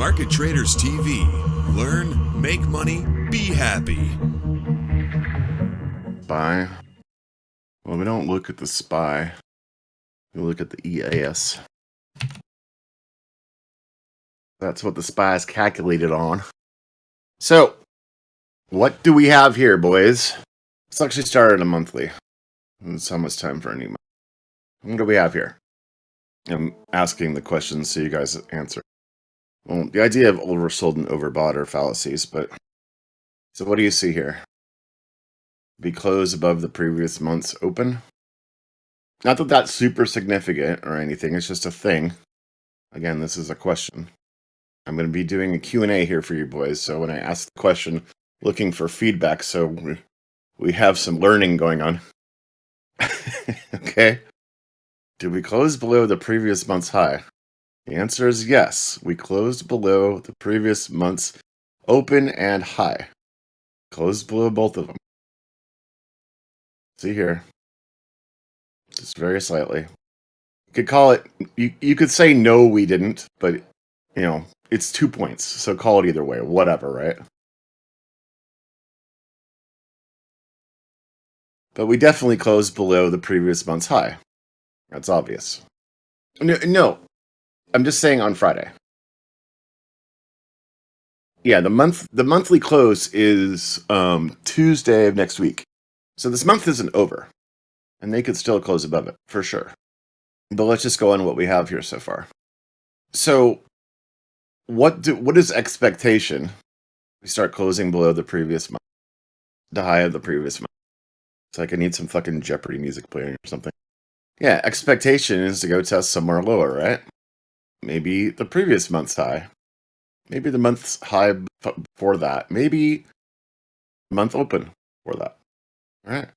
Market Traders TV. Learn, make money, be happy. SPY. Well, we don't look at the SPY. We look at the EAS. That's what the SPY is calculated on. So, what do we have here, boys? Let's actually start at a monthly. It's almost time for a new month. What do we have here? I'm asking the questions so you guys answer. Well, the idea of oversold and overbought are fallacies, but... So what do you see here? Be closed above the previous month's open? Not that that's super significant or anything, it's just a thing. Again, this is a question. I'm going to be doing a Q&A here for you boys, so when I ask the question, looking for feedback, so we have some learning going on. Okay? Did we close below the previous month's high? The answer is yes. We closed below the previous month's open and high. Closed below both of them. See here. Just very slightly. You could call it, you could say no, we didn't, but, you know, it's 2 points, so call it either way, whatever, right? But we definitely closed below the previous month's high. That's obvious. No, I'm just saying on Friday. Yeah, the monthly close is Tuesday of next week. So this month isn't over. And they could still close above it, for sure. But let's just go on what we have here so far. So what is expectation? We start closing below the previous month. The high of the previous month. It's like I need some fucking Jeopardy music playing or something. Yeah, expectation is to go test somewhere lower, right? Maybe the previous month's high. Maybe the month's high before that. Maybe month open for that. All right.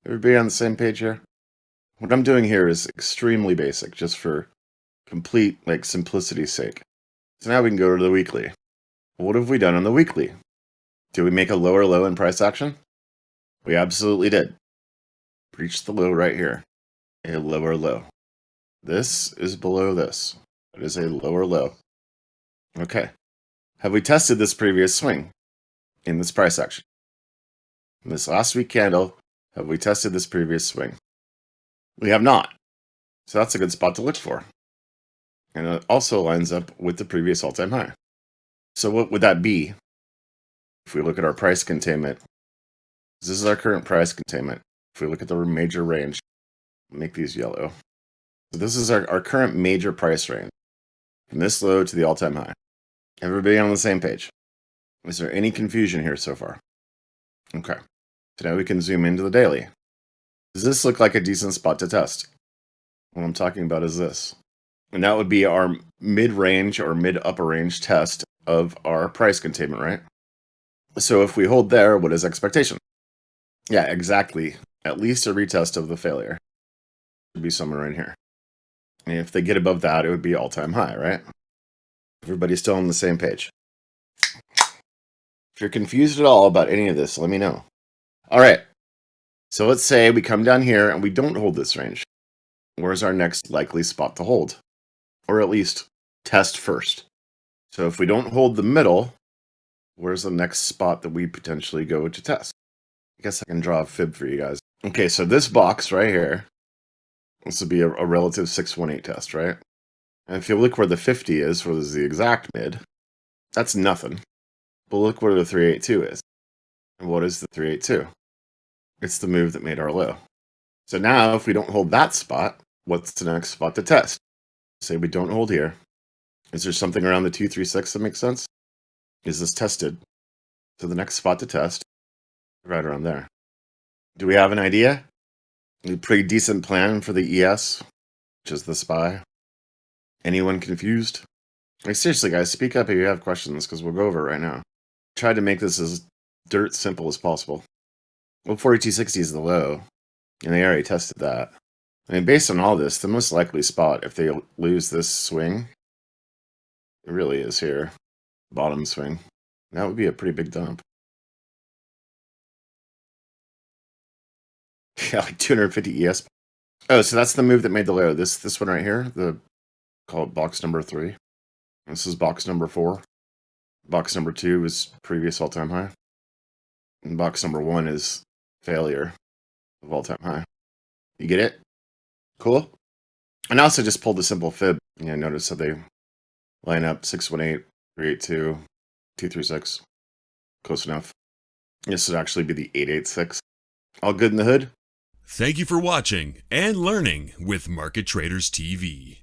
Everybody on the same page here? What I'm doing here is extremely basic, just for complete, simplicity's sake. So now we can go to the weekly. What have we done on the weekly? Did we make a lower low in price action? We absolutely did. Breached the low right here. A lower low. This is below this. It is a lower low. Okay. Have we tested this previous swing in this price action? In this last week candle, have we tested this previous swing? We have not. So that's a good spot to look for. And it also lines up with the previous all-time high. So what would that be if we look at our price containment? This is our current price containment. If we look at the major range, make these yellow. So this is our current major price range. From this low to the all-time high. Everybody on the same page. Is there any confusion here so far? Okay. So now we can zoom into the daily. Does this look like a decent spot to test? What I'm talking about is this. And that would be our mid-range or mid-upper range test of our price containment, right? So if we hold there, what is expectation? Yeah, exactly. At least a retest of the failure. Should be somewhere in here. And if they get above that, it would be all-time high, right? Everybody's still on the same page. If you're confused at all about any of this, let me know. All right. So let's say we come down here and we don't hold this range. Where's our next likely spot to hold? Or at least test first. So if we don't hold the middle, where's the next spot that we potentially go to test? I guess I can draw a fib for you guys. Okay, so this box right here, this would be a relative 618 test, right? And if you look where the 50 is, where there's the exact mid, that's nothing. But look where the 382 is. And what is the 382? It's the move that made our low. So now, if we don't hold that spot, what's the next spot to test? Say we don't hold here. Is there something around the 236 that makes sense? Is this tested? So the next spot to test, right around there. Do we have an idea? A pretty decent plan for the ES, which is the SPY. Anyone confused? Seriously, guys, speak up if you have questions, because we'll go over it right now. Try to make this as dirt simple as possible. Well, 4260 is the low, and they already tested that. I mean, based on all this, the most likely spot, if they lose this swing, it really is here. Bottom swing. That would be a pretty big dump. Yeah, like 250 ES. Oh, so that's the move that made the low. This one right here, call it box number 3. This is box number 4. Box number 2 is previous all-time high. And box number 1 is failure of all-time high. You get it? Cool. And I also just pulled a simple fib. Notice how they line up 618, 382, 236. Close enough. This would actually be the 886. All good in the hood? Thank you for watching and learning with Market Traders TV.